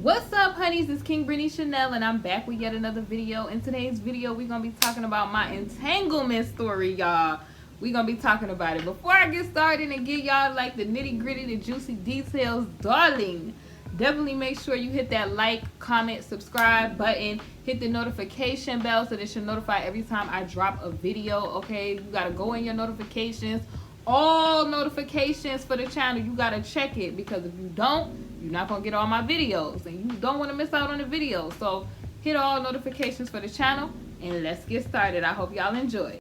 What's up, honeys? It's KingBritneyChanel and I'm back with yet another video. In today's video, we're going to be talking about my entanglement story, y'all. We're going to be talking about it. Before I get started and give y'all like the nitty gritty, the juicy details, darling, definitely make sure you hit that like, comment, subscribe button. Hit the notification bell so that you're notified every time I drop a video, okay? You got to go in your notifications. All notifications for the channel, you got to check it, because if you don't, you're not going to get all my videos, and you don't want to miss out on the videos. So hit all notifications for the channel, and let's get started. I hope y'all enjoy.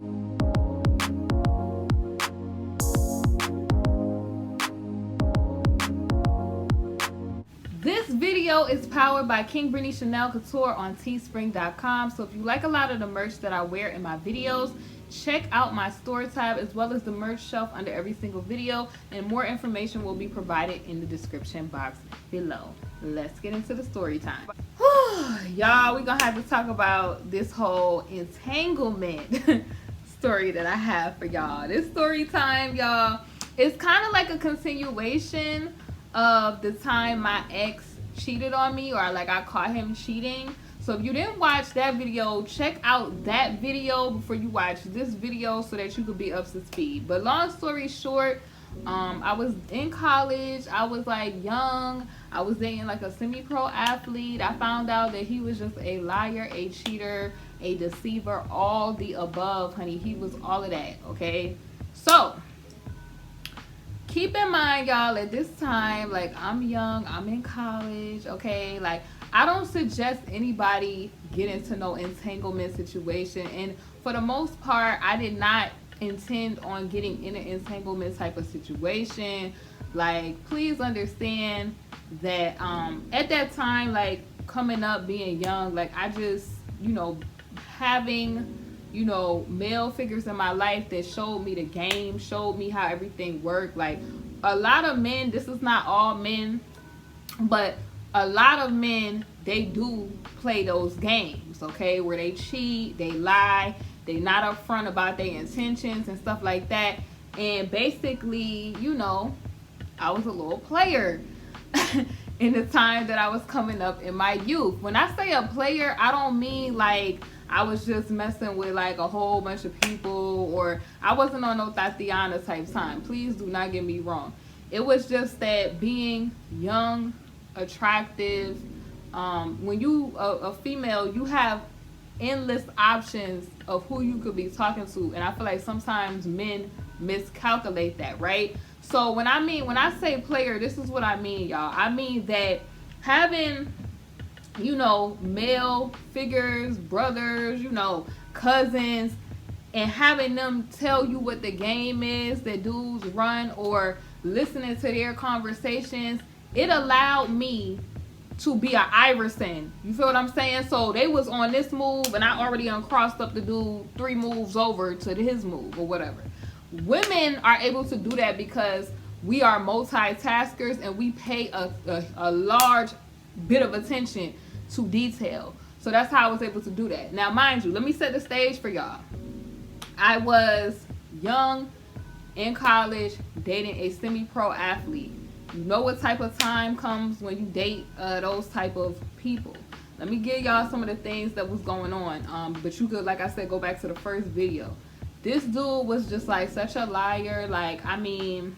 This video is powered by KingBritneyChanel Couture on teespring.com. So if you like a lot of the merch that I wear in my videos, check out my StoryTime as well as the merch shelf under every single video, and more information will be provided in the description box below. Let's get into the story time. Y'all, we're gonna have to talk about this whole entanglement story that I have for y'all. This story time, y'all, is kind of like a continuation of the time my ex cheated on me, or like I caught him cheating. So if you didn't watch that video, check out that video before you watch this video so that you could be up to speed. But long story short, I was in college. I was like young. I was dating like a semi-pro athlete. I found out that he was just a liar, a cheater, a deceiver, all the above, honey. He was all of that, okay? So keep in mind, y'all, at this time, like, I'm young, I'm in college, okay? Like, I don't suggest anybody get into no entanglement situation, and for the most part, I did not intend on getting in an entanglement type of situation. Like, please understand that at that time, like, coming up, being young, like, I just, you know, having, you know, male figures in my life that showed me the game, showed me how everything worked. Like, a lot of men, this is not all men, but a lot of men, they do play those games, okay, where they cheat, they lie, they not upfront about their intentions and stuff like that. And basically, you know, I was a little player in the time that I was coming up in my youth. When I say a player, I don't mean like I was just messing with like a whole bunch of people, or I wasn't on no Tatiana type time. Please do not get me wrong. It was just that being young, attractive, when you a female, you have endless options of who you could be talking to, and I feel like sometimes men miscalculate that, right? So when I say player, this is what I mean, y'all. I mean that having, you know, male figures, brothers, you know, cousins, and having them tell you what the game is that dudes run, or listening to their conversations, it allowed me to be an Iverson. You feel what I'm saying? So they was on this move, and I already uncrossed up the dude 3 moves over to his move or whatever. Women are able to do that because we are multitaskers, and we pay a large bit of attention to detail. So that's how I was able to do that. Now, mind you, let me set the stage for y'all. I was young, in college, dating a semi-pro athlete. You know what type of time comes when you date those type of people. Let me give y'all some of the things that was going on. But you could, like I said, go back to the first video. This dude was just like such a liar. Like, I mean,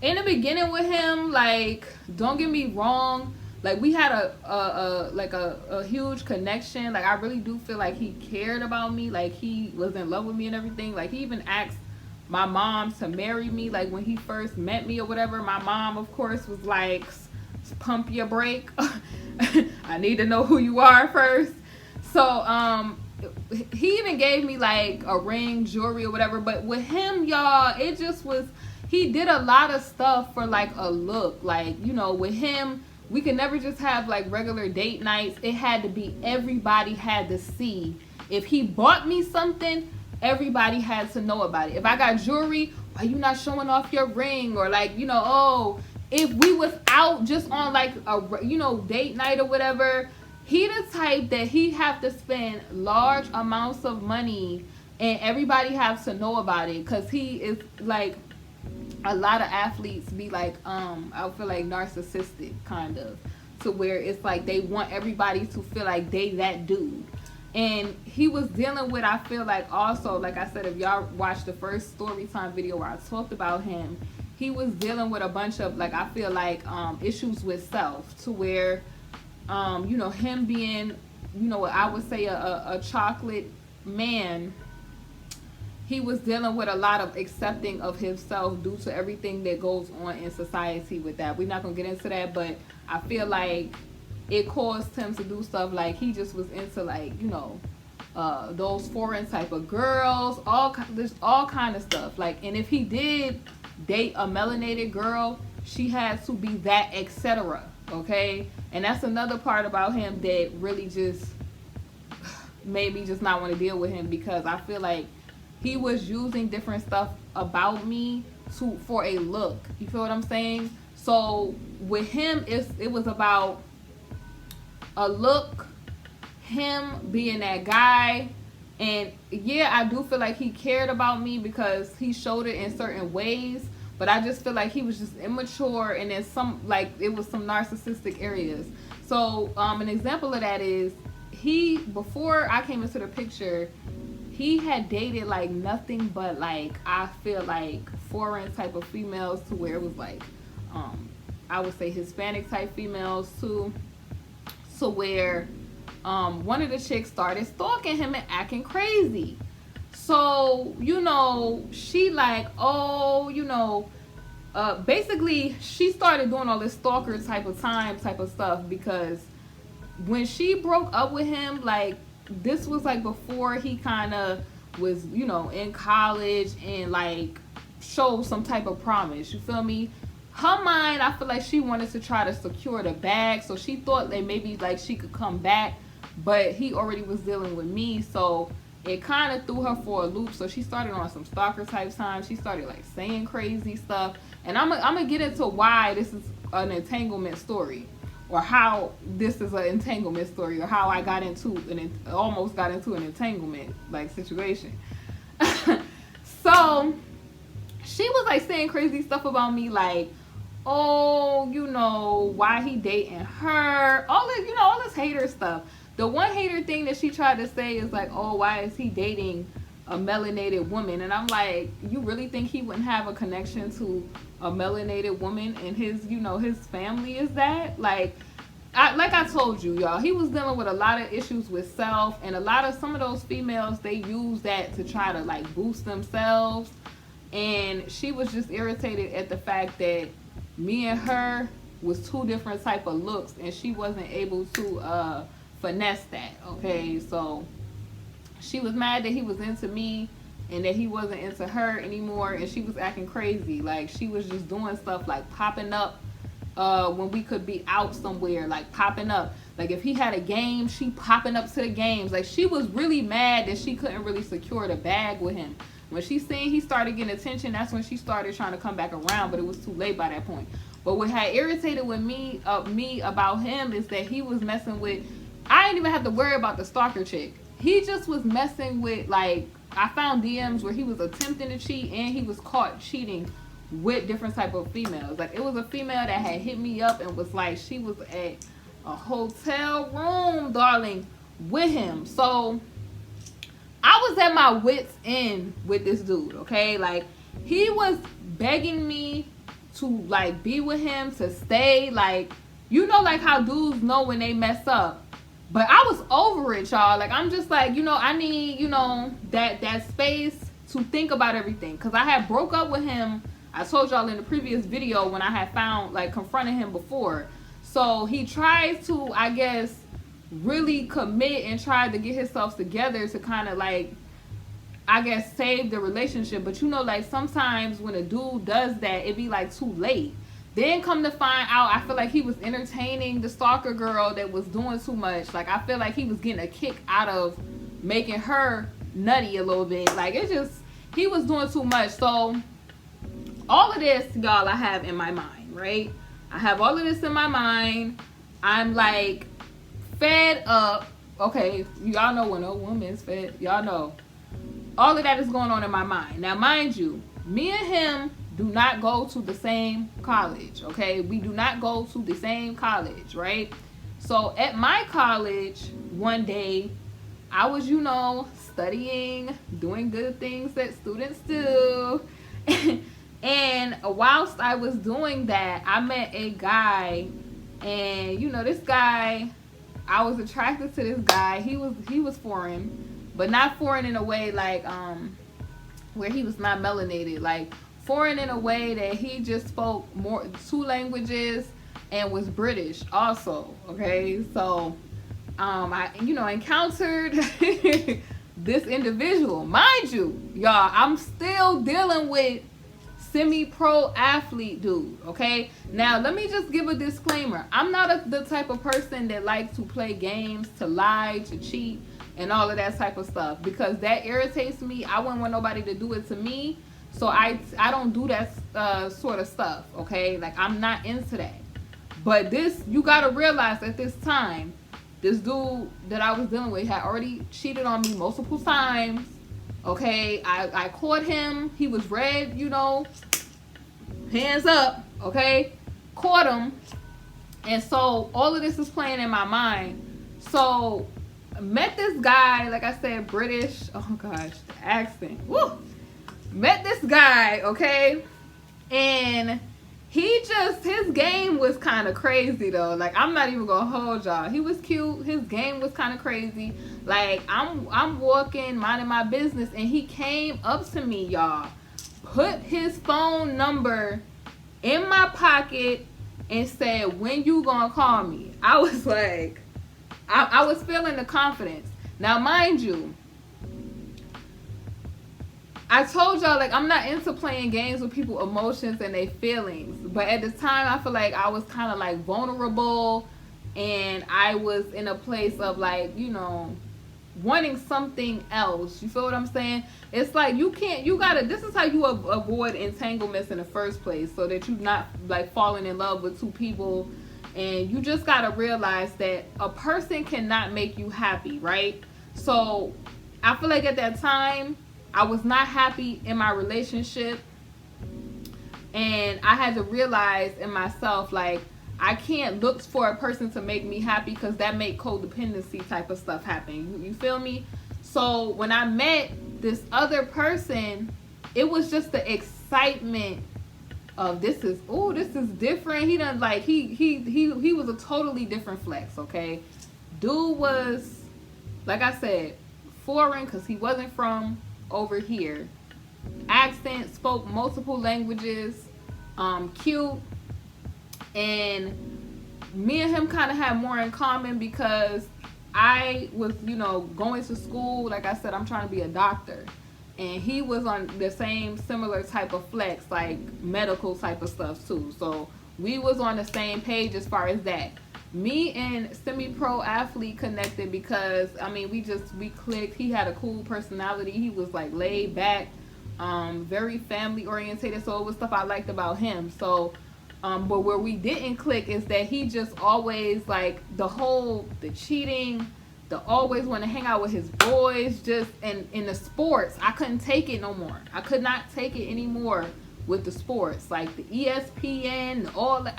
in the beginning with him, like, don't get me wrong, like, we had a huge connection. Like, I really do feel like he cared about me. Like, he was in love with me and everything. Like, he even asked my mom to marry me, like, when he first met me or whatever. My mom, of course, was like, pump your brake. I need to know who you are first. So he even gave me like a ring, jewelry or whatever. But with him, y'all, it just was, he did a lot of stuff for like a look. Like, you know, with him, we could never just have like regular date nights. It had to be, everybody had to see. If he bought me something, everybody had to know about it. If I got jewelry, why you not showing off your ring? Or like, you know, oh, if we was out just on like a, you know, date night or whatever, he the type that he have to spend large amounts of money, and everybody has to know about it, because he is like, a lot of athletes be like, I feel like narcissistic kind of. to where it's like they want everybody to feel like they that dude. And he was dealing with, I feel like also, like I said, if y'all watched the first StoryTime video where I talked about him, he was dealing with a bunch of, like, I feel like issues with self, to where you know, him being, you know, I would say a chocolate man, he was dealing with a lot of accepting of himself due to everything that goes on in society with that. We're not gonna get into that, but I feel like it caused him to do stuff like he just was into, like, you know, those foreign type of girls, there's all kind of stuff. Like, and if he did date a melanated girl, she had to be that, etc. Okay, and that's another part about him that really just made me just not want to deal with him, because I feel like he was using different stuff about me for a look. You feel what I'm saying? So with him, it was about a look, him being that guy. And yeah, I do feel like he cared about me because he showed it in certain ways, but I just feel like he was just immature, and then some, like, it was some narcissistic areas. So an example of that is, before I came into the picture, he had dated like nothing but, like, I feel like foreign type of females, to where it was like I would say Hispanic type females too, to where one of the chicks started stalking him and acting crazy. So, you know, she like, oh, you know, basically she started doing all this stalker type of stuff, because when she broke up with him, like, this was like before he kind of was, you know, in college and like showed some type of promise. You feel me? Her mind, I feel like she wanted to try to secure the bag, so she thought that maybe like she could come back, but he already was dealing with me, so it kind of threw her for a loop. So she started on some stalker type time. She started like saying crazy stuff, and I'm gonna get into why this is an entanglement story, or how this is an entanglement story, or how I almost got into an entanglement like situation. So she was like saying crazy stuff about me, like, oh, you know, why he dating her, all this, you know, all this hater stuff. The one hater thing that she tried to say is like, oh, why is he dating a melanated woman? And I'm like, you really think he wouldn't have a connection to a melanated woman, and his, you know, his family is that? Like I told you, y'all, he was dealing with a lot of issues with self, and some of those females, they use that to try to like boost themselves. And she was just irritated at the fact that me and her was two different type of looks, and she wasn't able to finesse that. Okay, so she was mad that he was into me and that he wasn't into her anymore, and she was acting crazy. Like, she was just doing stuff like popping up when we could be out somewhere, like popping up. Like, if he had a game, she popping up to the games. Like, she was really mad that she couldn't really secure the bag with him. When she seen he started getting attention, that's when she started trying to come back around, but it was too late by that point. But what had irritated with me about him is that he was messing with, I didn't even have to worry about the stalker chick. He just was messing with, like, I found DMs where he was attempting to cheat, and he was caught cheating with different type of females. Like, it was a female that had hit me up and was like, she was at a hotel room, darling, with him. So I was at my wit's end with this dude, okay? Like, he was begging me to, like, be with him, to stay. Like, you know, like how dudes know when they mess up. But I was over it, y'all. Like, I'm just like, you know, I need, you know, that space to think about everything. Because I had broke up with him. I told y'all in the previous video when I had confronted him before. So he tried to, I guess, really commit and tried to get himself together to kind of, like, I guess, save the relationship. But, you know, like, sometimes when a dude does that, it be like too late. Then come to find out, I feel like he was entertaining the stalker girl that was doing too much. Like, I feel like he was getting a kick out of making her nutty a little bit. Like, it just, he was doing too much. So all of this, y'all, I have in my mind, right? I have all of this in my mind. I'm like fed up. Okay, y'all know when a woman's fed, y'all know. All of that is going on in my mind. Now, mind you, me and him do not go to the same college, okay? We do not go to the same college, right? So at my college, one day, I was, studying, doing good things that students do. And whilst I was doing that, I met a guy, and this guy, I was attracted to this guy. He was foreign, but not foreign in a way like where he was not melanated, like foreign in a way that he just spoke 2 languages and was British also. Okay, so I encountered this individual. Mind you, y'all, I'm still dealing with semi-pro athlete dude. Okay, now let me just give a disclaimer. I'm not the type of person that likes to play games, to lie, to cheat, and all of that type of stuff, because that irritates me. I wouldn't want nobody to do it to me, so I don't do that sort of stuff. Okay, like I'm not into that. But this, you gotta realize at this time, this dude that I was dealing with had already cheated on me multiple times. Okay, I caught him. He was red, hands up. Okay, caught him. And so all of this is playing in my mind. So met this guy, like I said, British. Oh gosh, the accent. Woo! Met this guy, okay? And his game was kind of crazy though. Like, I'm not even gonna hold y'all. He was cute. His game was kind of crazy. Like, I'm walking, minding my business, and he came up to me, y'all. Put his phone number in my pocket and said, "When you gonna call me?" I was like, I was feeling the confidence. Now, mind you, I told y'all, like, I'm not into playing games with people's emotions and their feelings. But at the time, I feel like I was kind of, like, vulnerable. And I was in a place of, like, wanting something else. You feel what I'm saying? It's like this is how you avoid entanglements in the first place. So that you're not, like, falling in love with 2 people. And you just got to realize that a person cannot make you happy, right? So I feel like at that time, I was not happy in my relationship, and I had to realize in myself, like, I can't look for a person to make me happy, because that make codependency type of stuff happen. You feel me? So when I met this other person, it was just the excitement of this is different. He done, like, he was a totally different flex. Okay, dude was, like I said, foreign, because he wasn't from over here. Accent, spoke multiple languages, cute, and me and him kind of had more in common, because I was, going to school. Like I said, I'm trying to be a doctor, and he was on the same similar type of flex, like medical type of stuff too. So we was on the same page as far as that. Me and semi-pro athlete connected because, we clicked. He had a cool personality. He was, like, laid back, very family orientated. So it was stuff I liked about him. So, but where we didn't click is that he just always, like, the cheating, the always want to hang out with his boys, just, and in the sports, I couldn't take it no more. I could not take it anymore with the sports, like the ESPN, all the.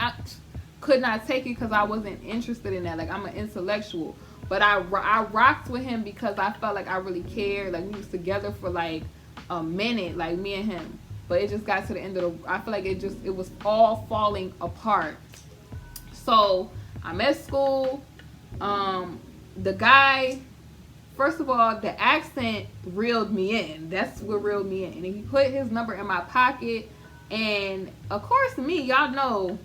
Could not take it because I wasn't interested in that. Like, I'm an intellectual, but I rocked with him because I felt like I really cared. Like, we was together for like a minute, like me and him, but it just got to the end of I feel like it was all falling apart. So I'm at school. The guy, first of all, the accent reeled me in. That's what reeled me in. And he put his number in my pocket, and of course, me, y'all know,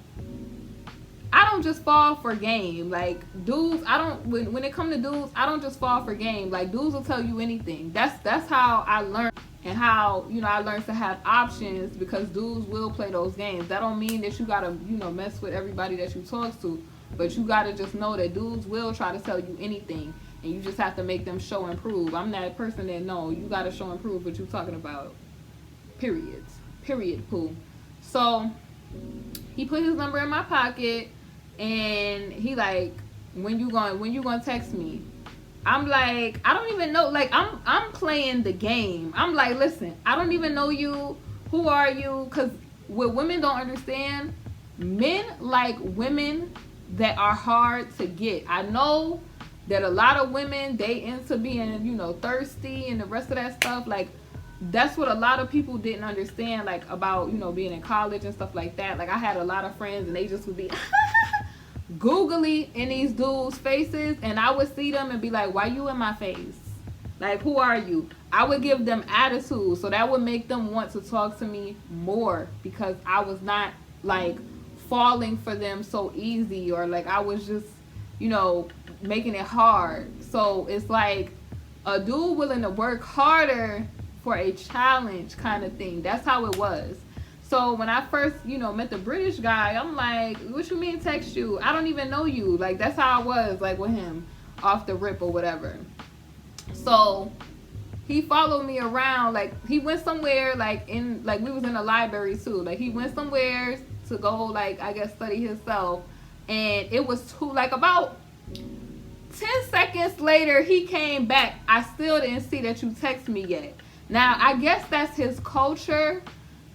I don't just fall for game. Like, dudes, when it comes to dudes, I don't just fall for game. Like, dudes will tell you anything. That's how I learned, and how, I learned to have options, because dudes will play those games. That don't mean that you gotta, mess with everybody that you talk to, but you gotta just know that dudes will try to tell you anything, and you just have to make them show and prove. I'm that person that, no, you gotta show and prove what you're talking about. Period, poo. So he put his number in my pocket, and he like, when you gonna text me? I'm like, I don't even know. Like, I'm playing the game. I'm like, listen, I don't even know you. Who are you? Because what women don't understand, men like women that are hard to get. I know that a lot of women, they into being, you know, thirsty and the rest of that stuff. Like, that's what a lot of people didn't understand, like, about, you know, being in college and stuff like that. Like, I had a lot of friends and they just would be googly in these dudes' faces, and I would see them and be like, why you in my face? Like, who are you? I would give them attitude, so that would make them want to talk to me more, because I was not, like, falling for them so easy, or like I was just, you know, making it hard. So it's like a dude willing to work harder for a challenge kind of thing. That's how it was. So when I first, you know, met the British guy, I'm like, what you mean text you? I don't even know you. Like, that's how I was, like, with him off the rip or whatever. So he followed me around. Like, he went somewhere, like, in, like, we was in a library too. Like, he went somewhere to go, like, I guess study himself. And it was like about 10 seconds later, he came back. I still didn't see that you text me yet. Now, I guess that's his culture,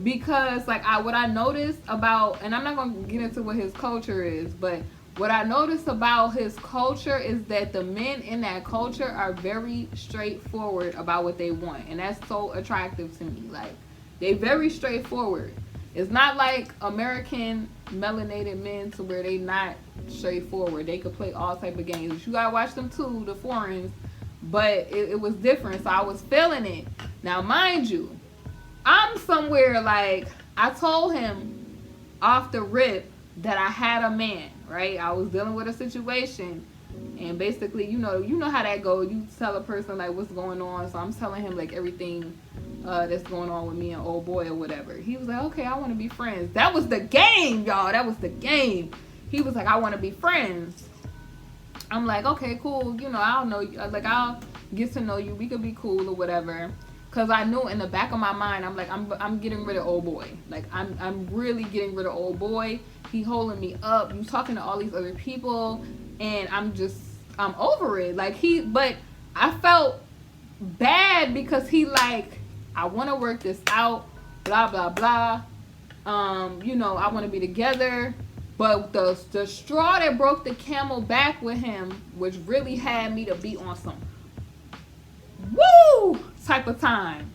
because, like, what I noticed about, and I'm not going to get into what his culture is, but what I noticed about his culture is that the men in that culture are very straightforward about what they want. And that's so attractive to me. Like, they very straightforward. It's not like American melanated men to where they not straightforward. They could play all type of games. You gotta watch them too, the foreigners. But it was different, so I was feeling it. Now, mind you, I'm somewhere, like, I told him off the rip that I had a man, right? I was dealing with a situation, and basically, you know how that goes. You tell a person, like, what's going on. So I'm telling him, like, everything that's going on with me and old boy or whatever. He was like, okay, I want to be friends. That was the game, y'all. That was the game. He was like, I want to be friends. I'm like, okay, cool. You know, I'll know you. Like, I'll get to know you. We could be cool or whatever. Cause I knew in the back of my mind, I'm like, I'm getting rid of old boy. Like, I'm really getting rid of old boy. He holding me up. You talking to all these other people, and I'm over it. Like, but I felt bad because he, like, I want to work this out, blah blah blah. You know, I want to be together. But the straw that broke the camel back with him, which really had me to be on some woo type of time,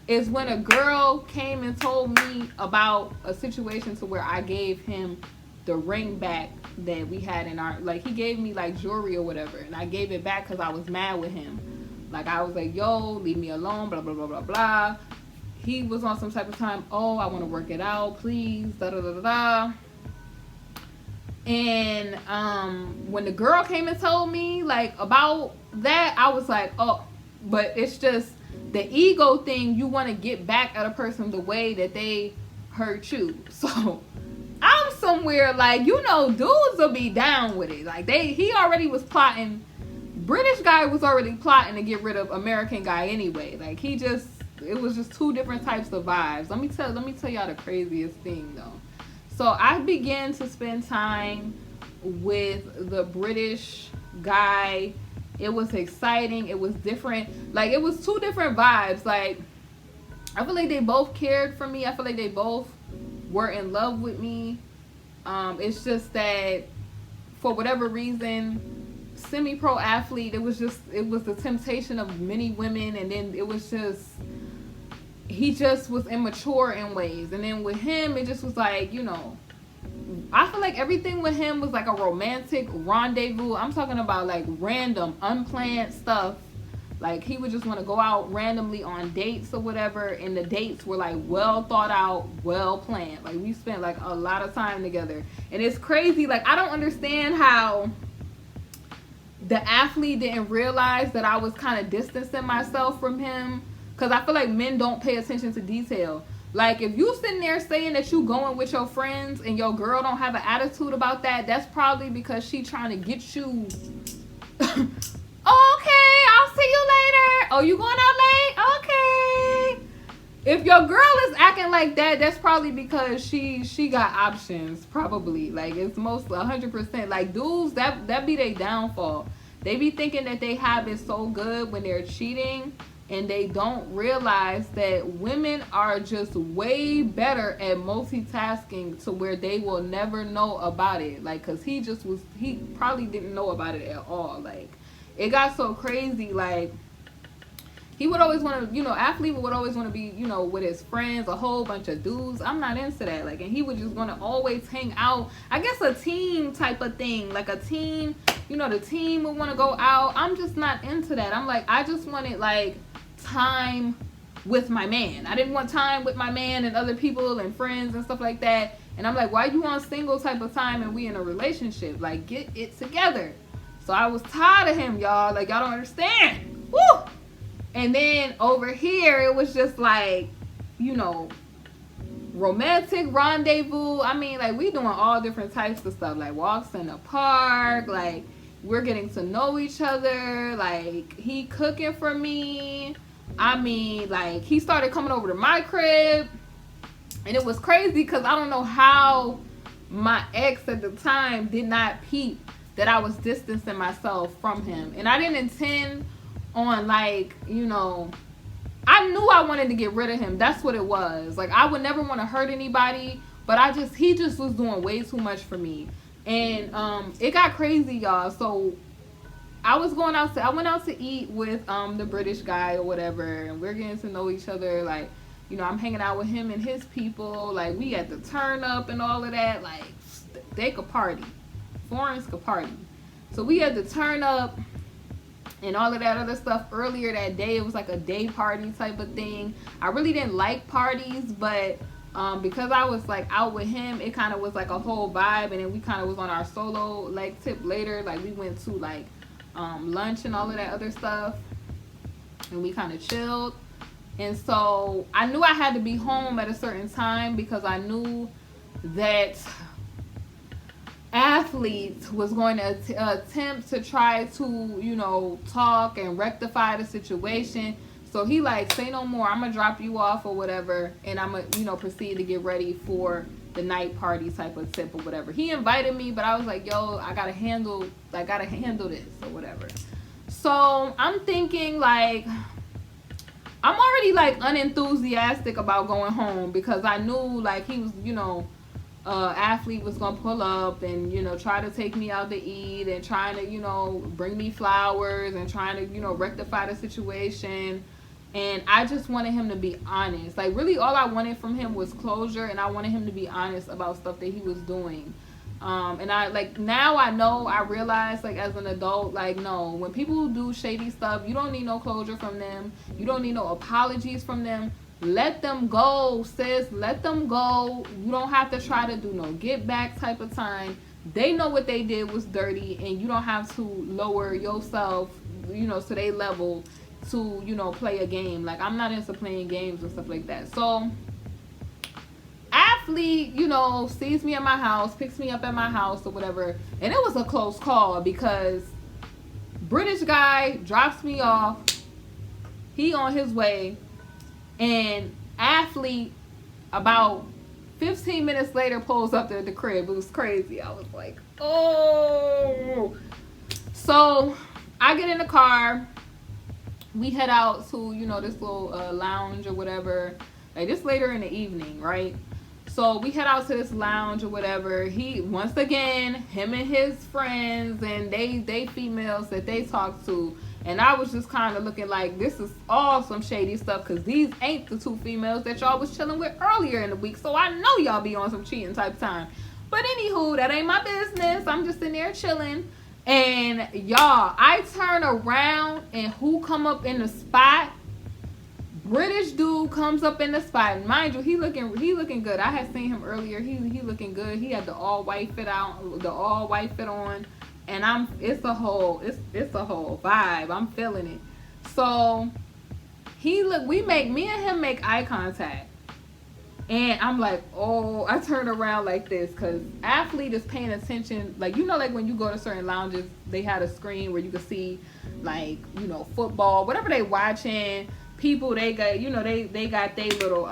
is when a girl came and told me about a situation to where I gave him the ring back that we had in our, like, he gave me, like, jewelry or whatever, and I gave it back because I was mad with him. Like, I was like, yo, leave me alone, blah blah blah blah blah. He was on some type of time, oh, I want to work it out, please, da da da da da. And when the girl came and told me, like, about that, I was like, oh, but it's just the ego thing. You want to get back at a person the way that they hurt you. So I'm somewhere, like, you know, dudes will be down with it. Like, he already was plotting. British guy was already plotting to get rid of American guy anyway. Like, it was just two different types of vibes. Let me tell y'all the craziest thing though. So I began to spend time with the British guy. It was exciting. It was different. Like, it was two different vibes. Like, I feel like they both cared for me. I feel like they both were in love with me. It's just that for whatever reason, semi-pro athlete, it was the temptation of many women, and then it was just, he just was immature in ways. And then with him, it just was like, you know, I feel like everything with him was like a romantic rendezvous. I'm talking about, like, random, unplanned stuff. Like, he would just want to go out randomly on dates or whatever, and the dates were, like, well thought out, well planned. Like, we spent, like, a lot of time together. And it's crazy. Like, I don't understand how the athlete didn't realize that I was kind of distancing myself from him. Because I feel like men don't pay attention to detail. Like, if you sitting there saying that you going with your friends and your girl don't have an attitude about that, that's probably because she trying to get you. Okay, I'll see you later. Oh, you going out late? Okay. If your girl is acting like that, that's probably because she got options. Probably. Like, it's most 100%. Like, dudes, that be their downfall. They be thinking that they have it so good when they're cheating. and they don't realize that women are just way better at multitasking to where they will never know about it. Like, cause he probably didn't know about it at all. Like, it got so crazy. Like, he would always want to, athlete would always want to be, with his friends, a whole bunch of dudes. I'm not into that. Like, and he would just want to always hang out. I guess a team type of thing. Like a team, the team would want to go out. I'm just not into that. I'm like, I just wanted, like, time with my man. I didn't want time with my man and other people and friends and stuff like that. And I'm like, why you want single type of time and we in a relationship? Like, get it together. So I was tired of him, y'all. Like, y'all don't understand. Woo! And then over here, it was just like, romantic rendezvous. I mean, like, we doing all different types of stuff. Like, walks in the park. Like, we're getting to know each other. Like, he cooking for me. I mean, like, he started coming over to my crib. And it was crazy because I don't know how my ex at the time did not peep that I was distancing myself from him. And I didn't intend on, like, I knew I wanted to get rid of him. That's what it was. Like, I would never want to hurt anybody, but he just was doing way too much for me. And it got crazy, y'all. So I went out to eat with the British guy or whatever, and we're getting to know each other. Like, I'm hanging out with him and his people. Like, we at the turn up and all of that. Like, they could party. Foreigners could party. So we had to turn up and all of that other stuff. Earlier that day, it was like a day party type of thing. I really didn't like parties, but because I was, like, out with him, it kind of was like a whole vibe. And then we kind of was on our solo, like, tip later. Like, we went to, like, lunch and all of that other stuff, and we kind of chilled. And so I knew I had to be home at a certain time because I knew that athlete was going to attempt to try to talk and rectify the situation. So he like, say no more, I'm gonna drop you off or whatever, and I'm gonna proceed to get ready for the night party type of tip or whatever. He invited me, but I was like, yo, I gotta handle this or whatever. So I'm thinking, like, I'm already, like, unenthusiastic about going home because I knew, like, he was, athlete was gonna pull up and try to take me out to eat and trying to bring me flowers and trying to rectify the situation. And I just wanted him to be honest. Like, really all I wanted from him was closure, and I wanted him to be honest about stuff that he was doing. And I, like, now I realize, like, as an adult, like, no, when people do shady stuff, you don't need no closure from them. You don't need no apologies from them. Let them go, sis. Let them go. You don't have to try to do no get back type of time. They know what they did was dirty, and you don't have to lower yourself, to their level to, play a game. Like, I'm not into playing games and stuff like that. So athlete, sees me at my house, picks me up at my house or whatever. And it was a close call because British guy drops me off. He on his way. And athlete, about 15 minutes later, pulls up to the crib. It was crazy. I was like, oh. So I get in the car. We head out to, this little lounge or whatever. Like, this later in the evening, right? So we head out to this lounge or whatever. He, once again, him and his friends and they females that they talk to. And I was just kind of looking like, this is all some shady stuff, because these ain't the two females that y'all was chilling with earlier in the week. So I know y'all be on some cheating type time. But anywho, that ain't my business. I'm just in there chilling. And y'all, I turn around and who come up in the spot? British dude comes up in the spot. And mind you, he looking good. I had seen him earlier. He looking good. He had the all white fit on. And it's a whole vibe. I'm feeling it. So me and him make eye contact. And I'm like, oh, I turn around like this because athlete is paying attention. Like, like when you go to certain lounges, they had a screen where you could see, like, football, whatever they watching. People, they got, they got their little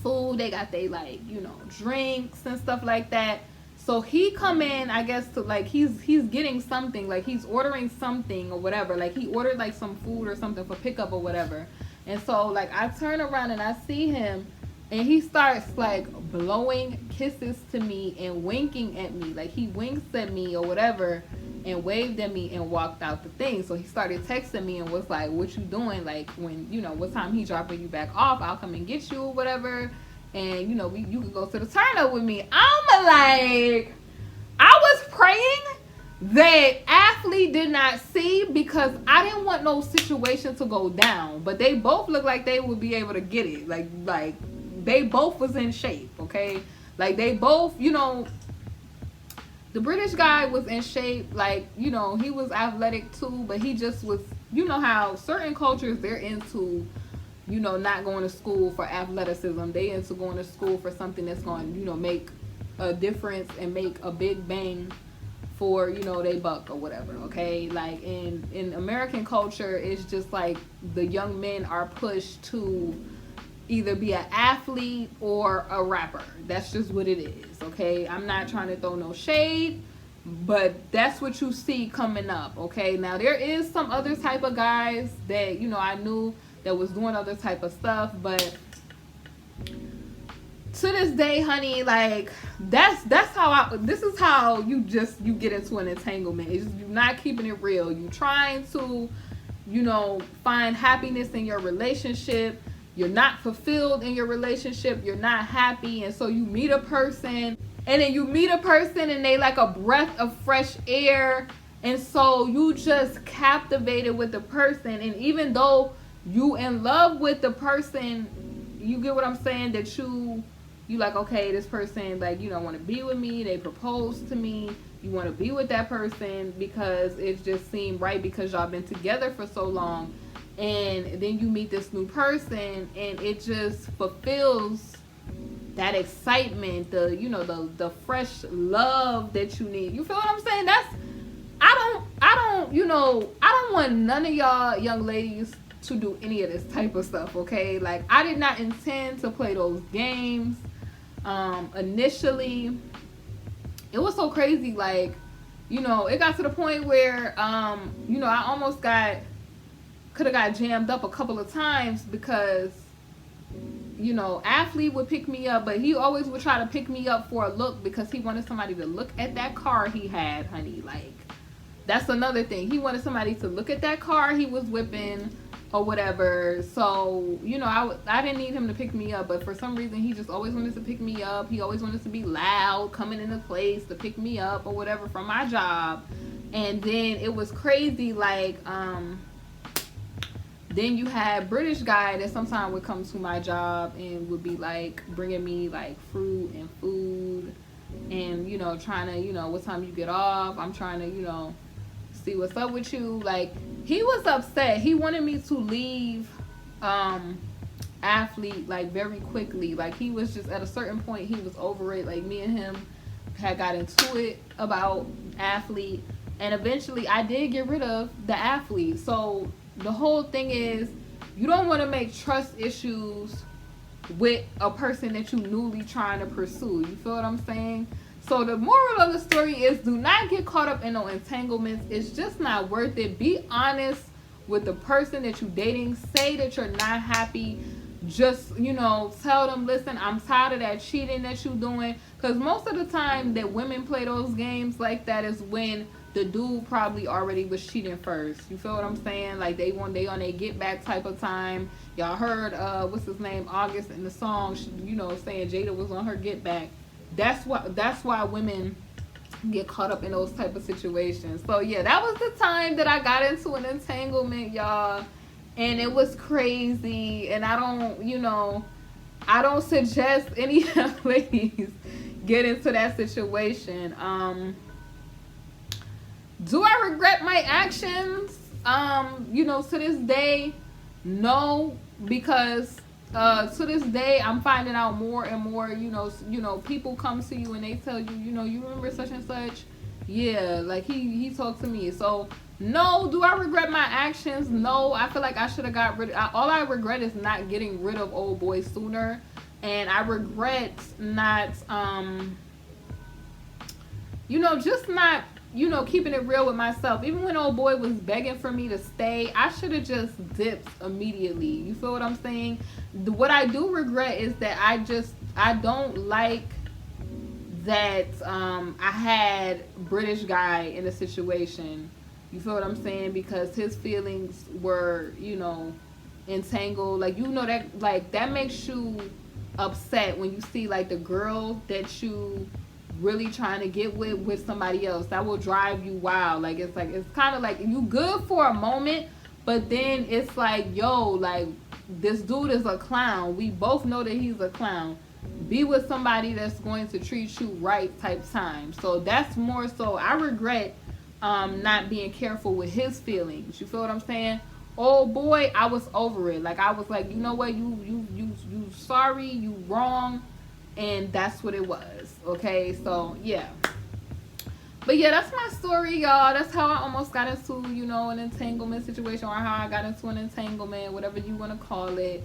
food. They got their, like, drinks and stuff like that. So he come in, I guess, to like he's getting something, like he's ordering something or whatever. Like he ordered like some food or something for pickup or whatever. And so like I turn around and I see him, and he starts like blowing kisses to me and winking at me. Like he winks at me or whatever and waved at me and walked out the thing. So he started texting me and was like, what you doing? Like, when, you know, what time he dropping you back off, I'll come and get you or whatever. And, you know, you could go to the turn up with me. I'm like, I was praying that Athlete did not see, because I didn't want no situation to go down. But they both looked like they would be able to get it. Like they both was in shape, okay? Like they both, you know, the British guy was in shape, like, you know, he was athletic too, but he just was, you know how certain cultures, they're into, you know, not going to school for athleticism. They into going to school for something that's going to, you know, make a difference and make a big bang for, you know, they buck or whatever, okay? Like in American culture, it's just like the young men are pushed to either be an athlete or a rapper. That's just what it is, okay? I'm not trying to throw no shade, but that's what you see coming up, okay? Now, there is some other type of guys that, you know, I knew that was doing other type of stuff, but to this day, honey, like, this is how you get into an entanglement. It's just, you're not keeping it real. You're trying to, you know, find happiness in your relationship. You're not fulfilled in your relationship. You're not happy. And so you meet a person, and then you meet a person and they like a breath of fresh air. And so you just captivated with the person. And even though you in love with the person, you get what I'm saying? That you like, okay, this person, like, you know, want to be with me. They proposed to me. You want to be with that person because it just seemed right, because y'all been together for so long. And then you meet this new person, and it just fulfills that excitement, the fresh love that you need. You feel what I'm saying? I don't want none of y'all young ladies to do any of this type of stuff, okay? Like, I did not intend to play those games. Initially, it was so crazy, like, you know, it got to the point where, you know, I almost could have got jammed up a couple of times, because, you know, Athlete would pick me up, but he always would try to pick me up for a look, because he wanted somebody to look at that car he had, honey. Like, that's another thing. He wanted somebody to look at that car he was whipping or whatever. So, you know, I didn't need him to pick me up, but for some reason he just always wanted to pick me up. He always wanted to be loud, coming into place to pick me up or whatever from my job. And then it was crazy, like, then you had British guy that sometimes would come to my job and would be like bringing me like fruit and food, and, you know, trying to, you know, what time you get off. I'm trying to, you know, see what's up with you. Like, he was upset. He wanted me to leave Athlete like very quickly. Like, he was just at a certain point, he was over it. Like, me and him had got into it about Athlete, and eventually I did get rid of the Athlete. So the whole thing is, you don't want to make trust issues with a person that you newly trying to pursue. You feel what I'm saying? So the moral of the story is, do not get caught up in no entanglements. It's just not worth it. Be honest with the person that you're dating. Say that you're not happy. Just, you know, tell them, listen, I'm tired of that cheating that you're doing. Because most of the time that women play those games like that is when the dude probably already was cheating first. You feel what I'm saying? Like, they on their get back type of time. Y'all heard what's his name, August, in the song, you know, saying Jada was on her get back. That's why women get caught up in those type of situations. So yeah, that was the time that I got into an entanglement, y'all, and it was crazy. And I don't suggest any ladies get into that situation. Do I regret my actions? You know, to this day, no, because to this day, I'm finding out more and more, you know, people come to you and they tell you, you know, you remember such and such? Yeah, like he talked to me. So no. Do I regret my actions? No. I feel like I should have got rid of, all I regret is not getting rid of old boy sooner. And I regret not you know, just not, you know, keeping it real with myself. Even when old boy was begging for me to stay, I should have just dipped immediately. You feel what I'm saying? What I do regret is that I don't like that I had British guy in a situation. You feel what I'm saying? Because his feelings were, you know, entangled. Like, you know, that, like, that makes you upset when you see, like, the girl that you really trying to get with somebody else. That will drive you wild. Like, it's kind of like you good for a moment, but then it's like, yo, like, this dude is a clown. We both know that he's a clown. Be with somebody that's going to treat you right type time. So that's more so I regret not being careful with his feelings. You feel what I'm saying? Oh boy, I was over it. Like, I was like, you know what, you sorry, you wrong, and that's what it was. Okay, so yeah. But yeah, that's my story, y'all. That's how I almost got into, you know, an entanglement situation, or how I got into an entanglement, whatever you want to call it.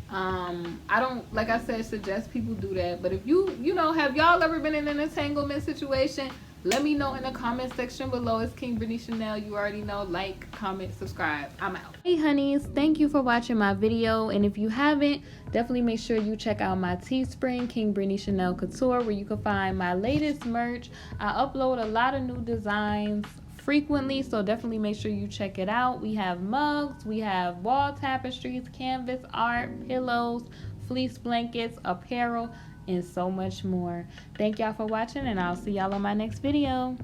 I don't, like I said, suggest people do that. But if you know, have y'all ever been in an entanglement situation? Let me know in the comment section below. It's KingBritneyChanel. You already know. Like, comment, subscribe. I'm out. Hey, honeys. Thank you for watching my video. And if you haven't, definitely make sure you check out my Teespring, KingBritneyChanel Couture, where you can find my latest merch. I upload a lot of new designs frequently, so definitely make sure you check it out. We have mugs, we have wall tapestries, canvas art, pillows, fleece blankets, apparel, and so much more. Thank y'all for watching, and I'll see y'all on my next video.